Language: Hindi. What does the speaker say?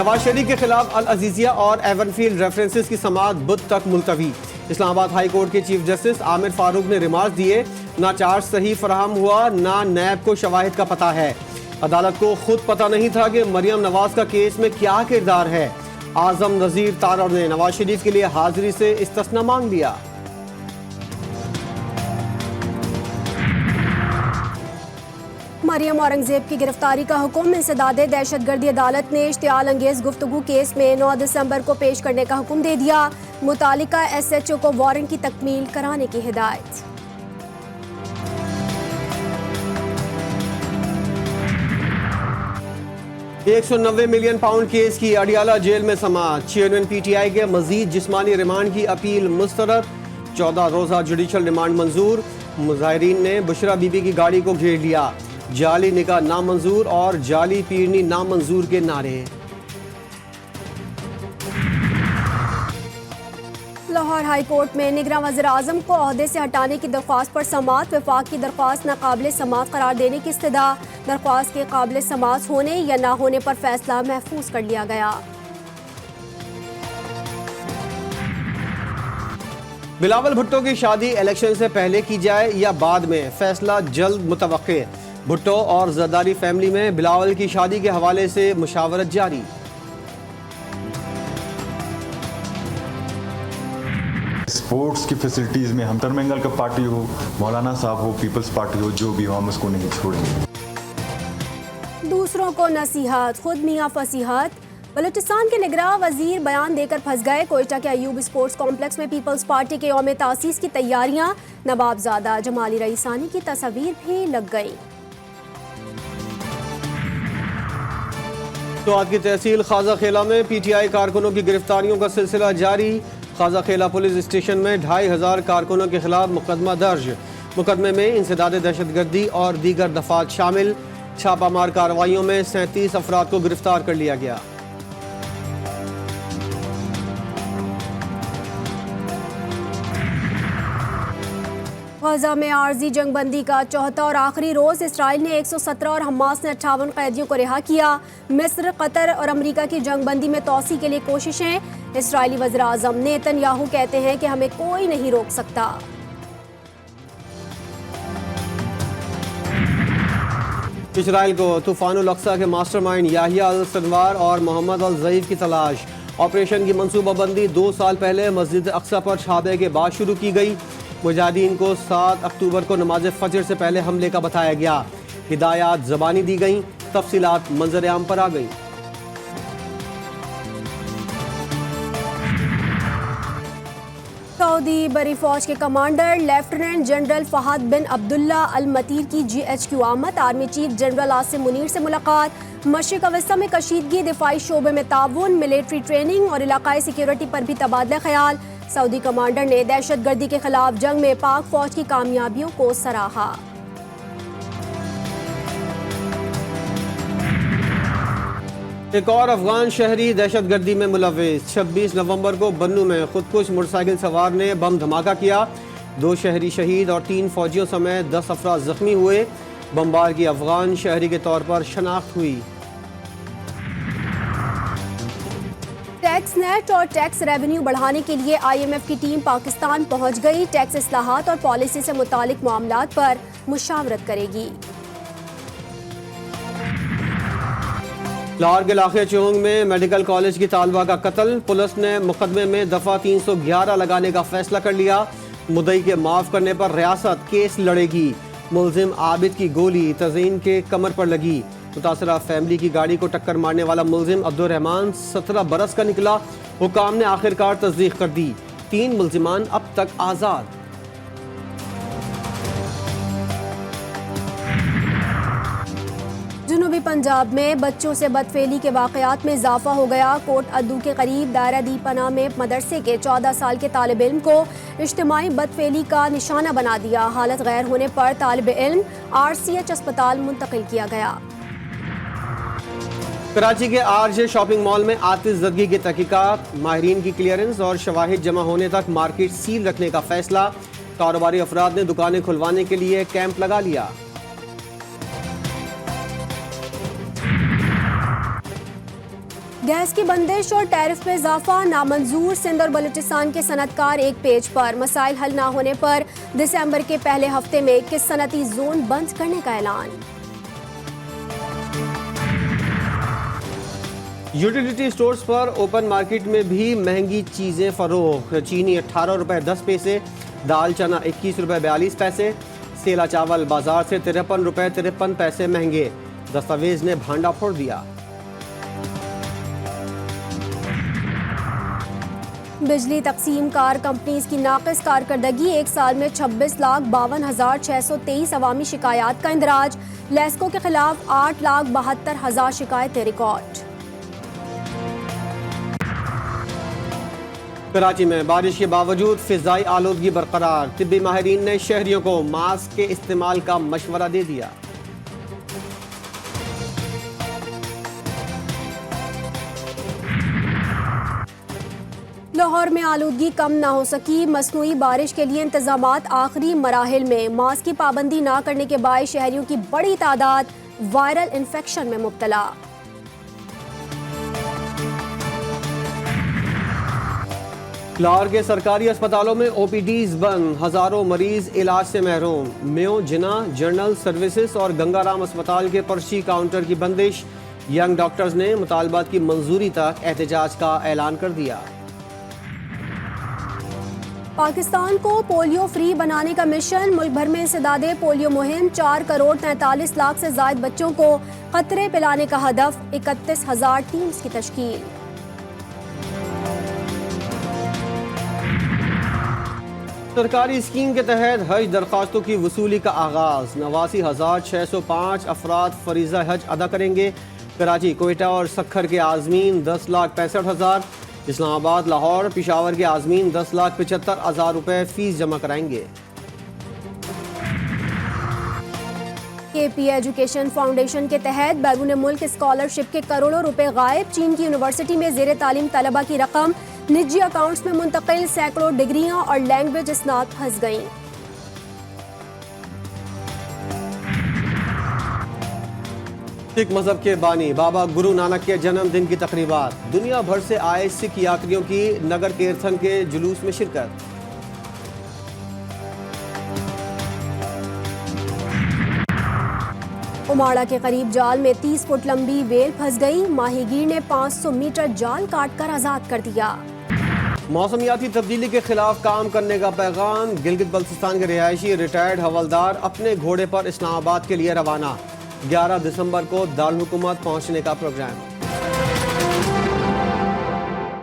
नवाज शरीफ के खिलाफ अल अजीजिया और एवनफील्ड रेफरेंसेस की समाअत बुध तक मुलतवी। इस्लामाबाद हाई कोर्ट के चीफ जस्टिस आमिर फारूक ने रिमार्क दिए, ना चार्ज सही फराहम हुआ, ना नैब को शवाहिद का पता है। अदालत को खुद पता नहीं था कि मरियम नवाज का केस में क्या किरदार है। आजम नजीर तारड़ ने नवाज शरीफ के लिए हाजिरी से इस्तिस्ना मांग लिया। मरियम औरंगजेब की गिरफ्तारी का हुक्म। इंसदादे दहशतगर्दी अदालत ने इश्तियाल अंगेज गुफ्तगू केस में 9 दिसंबर को पेश करने का हुक्म दे दिया। मुतालिका SHO को वारंट की तकमील कराने की हिदायत। £190 मिलियन केस की अडियाला जेल में समाअत। चेयरमैन PTI के मजीद जिस्मानी रिमांड की अपील मुस्तरद। 14 रोजा जुडिशल रिमांड मंजूर। मुजाहिरीन ने बुशरा बीबी की गाड़ी को घेर लिया। जाली निकाह नामंजूर और जाली पीरनी नामंजूर के नारे। लाहौर हाई कोर्ट में निगरान वज़ीर आज़म को ओहदे से हटाने की दरख्वास्त पर समाअत। वफाक की दरख्वास्त नाकाबिल समाअत करार देने की इस्तदा। दरख्वास्त के काबिल समाअत होने या ना होने पर फैसला महफूज कर लिया गया। बिलावल भुट्टो की शादी इलेक्शन से पहले की जाए या बाद में, फैसला जल्द मुतवक्के। भुट्टो और जरदारी फैमिली में बिलावल की शादी के हवाले से मुशावरत जारी। स्पोर्ट्स की फैसिलिटीज में हम तरमेंगल का पार्टी हो, मौलाना साहब हो, पीपल्स पार्टी हो, जो भी हो हम उसको नहीं छोड़ेंगे। दूसरों को नसीहत, खुद मियाँ फसीहत। बलूचिस्तान के निगरान वजीर बयान देकर फंस गए। कोयटा के अयूब स्पोर्ट्स कॉम्प्लेक्स में पीपल्स पार्टी के यौम तासीस की तैयारियां। नवाबजादा जमाली रईसानी की तस्वीर भी लग गई। तो आज की तहसील खाजा खेला में PTI कारकुनों की गिरफ्तारियों का सिलसिला जारी। खाजा खेला पुलिस स्टेशन में 2500 कारकुनों के खिलाफ मुकदमा दर्ज। मुकदमे में इंसदादे दहशतगर्दी और दीगर दफात शामिल। छापामार कार्रवाइयों में 37 अफराद को गिरफ्तार कर लिया गया। गजा में आर्जी जंगबंदी का चौथा और आखिरी रोज। इसराइल ने 117 और हमास ने 58 कैदियों को रिहा किया। मिस्र, कतर और अमेरिका की जंगबंदी में तोसी के लिए कोशिशें। इसराइली वज़ीर आज़म नेतन्याहू कहते हैं कि हमें कोई नहीं रोक सकता। इसराइल को तूफानुल अक्सा के मास्टरमाइंड याहिया अल सिनवार और मोहम्मद अल ज़ईफ की तलाश। ऑपरेशन की मनसूबाबंदी 2 साल पहले मस्जिद अक्सा पर छापे के बाद शुरू की गई। मुजाहिदीन को 7 अक्टूबर को नमाज फजर से पहले हमले का बताया गया। हिदायत ज़बानी दी गई, तफसीलात मंजर आम पर आ गई। सऊदी बरी फौज के कमांडर लेफ्टिनेंट जनरल फहद बिन अब्दुल्ला अल मतीर की GHQ आमद। Army chief general Asim Munir से मुलाकात। मशरिक अवस्ता में कशीदगी, दिफाई शोबे में ताउन, मिलिट्री ट्रेनिंग और इलाकाई सिक्योरिटी पर भी तबादला ख्याल। सऊदी कमांडर ने दहशतगर्दी के खिलाफ जंग में पाक फौज की कामयाबियों को सराहा। एक और अफगान शहरी दहशतगर्दी में मुलव्विस। 26 नवंबर को बन्नू में खुदकुश मोटरसाइकिल सवार ने बम धमाका किया। 2 शहरी शहीद और 3 फौजियों समेत 10 अफराद जख्मी हुए। बमबार की अफगान शहरी के तौर पर शनाख्त हुई। टैक्स नेट और टैक्स रेवेन्यू बढ़ाने के लिए IMF की टीम पाकिस्तान पहुंच गई। टैक्स इस्लाहात और पॉलिसी से मुतालिक मामलात पर मुशावरत करेगी। लाहौर के इलाके चोंग में मेडिकल कॉलेज की तालबा का कत्ल। पुलिस ने मुकदमे में दफा 311 लगाने का फैसला कर लिया। मुद्दई के माफ करने पर रियासत केस लड़ेगी। मुलजिम आबिद की गोली तज़ीन के कमर पर लगी। मुतासरा फैमिली की गाड़ी को टक्कर मारने वाला मुलजिम अब्दुर्रहमान 17 बरस का निकला। हुकाम ने आखिरकार तस्दीक कर दी। 3 मुलजिमान अब तक आज़ाद। जनूबी पंजाब में बच्चों से बदफेली के वाकयात में इजाफा हो गया। कोट अद्दू के करीब दायरा दी पना में मदरसे के 14 साल के तालिब इल्म को इज्तिमाई बदफेली का निशाना बना दिया। हालत गैर होने पर तालिब इल्म RCH अस्पताल मुंतकिल किया गया। कराची के RJ शॉपिंग मॉल में आतिशज़दगी की तहकीकात। माहिरीन की क्लियरेंस और शवाहिद जमा होने तक मार्केट सील रखने का फैसला। कारोबारी अफराद ने दुकानें खुलवाने के लिए कैंप लगा लिया। गैस की बंदिश और टैरिफ में इजाफा नामंजूर। सिंध और बलूचिस्तान के सनतकार एक पेज पर। मसाइल हल ना होने पर दिसंबर के पहले हफ्ते में 21 सनती जोन बंद करने का ऐलान। यूटिलिटी स्टोर्स पर ओपन मार्केट में भी महंगी चीजें फरोख्त। चीनी 18 रुपए 10 पैसे, दाल चना 21 रुपए 42 पैसे, सेला चावल बाजार से 53 रुपए 53 पैसे महंगे। दस्तावेज ने भांडा फोड़ दिया। बिजली तकसीम कार कंपनीज की नाकिस कारकर्दगी। एक साल में 26,52,623 अवामी शिकायत का इंदराज। लेस्को के खिलाफ 8,72,000 शिकायतें रिकॉर्ड। कराची में बारिश के बावजूद फिजाई आलूदगी बरकरार। तिब्बी माहिरीन ने शहरियों को मास्क के इस्तेमाल का मशवरा दे दिया। लाहौर में आलूदगी कम ना हो सकी। मसनूई बारिश के लिए इंतजामात आखिरी मराहिल में। मास्क की पाबंदी ना करने के बायस शहरियों की बड़ी तादाद वायरल इन्फेक्शन में मुब्तला। लाहौर के सरकारी अस्पतालों में ओपीडीज बंद। हजारों मरीज इलाज से महरूम। मेयो, जिना, जनरल सर्विसेज और गंगाराम अस्पताल के पर्ची काउंटर की बंदिश। यंग डॉक्टर्स ने मुतालबात की मंजूरी तक एहतजाज का ऐलान कर दिया। पाकिस्तान को पोलियो फ्री बनाने का मिशन। मुल्क भर में इंसदादे पोलियो मुहिम। 4 करोड़ 43 लाख से ज्यादा बच्चों को खतरे पिलाने का हदफ। 31,000 टीम्स की तश्कील। सरकारी स्कीम के तहत हज दरख्वास्तों की वसूली का आगाज। 89,605 अफराद फरीजा हज अदा करेंगे। कराची, कोयटा और सक्खर के आजमीन 10,65,000। इस्लामाबाद, लाहौर, पिशावर के आजमीन 10,75,000 रुपए फीस जमा कराएंगे। KP एजुकेशन फाउंडेशन के तहत बैरून मुल्क स्कॉलरशिप के करोड़ों रुपए गायब। चीन की यूनिवर्सिटी में जेर तालीम तलबा की रकम निजी अकाउंट्स में मुंतकिल। सैकड़ों डिग्रियां और लैंग्वेज स्नात फंस गईं। सिख मजहब के बानी बाबा गुरु नानक के जन्मदिन की तकरीबात। दुनिया भर से आए सिख यात्रियों की नगर कीर्तन के जुलूस में शिरकत। उमाड़ा के करीब जाल में 30 फुट लंबी वेल फंस गई। माहीगीर ने 500 मीटर जाल काटकर आजाद कर दिया। मौसमियाती तब्दीली के खिलाफ काम करने का पैगाम। गिलगित बल्तिस्तान के रिहायशी रिटायर्ड हवलदार अपने घोड़े पर इस्लामाबाद के लिए रवाना। 11 दिसंबर को दारुल हुकूमत पहुंचने का प्रोग्राम।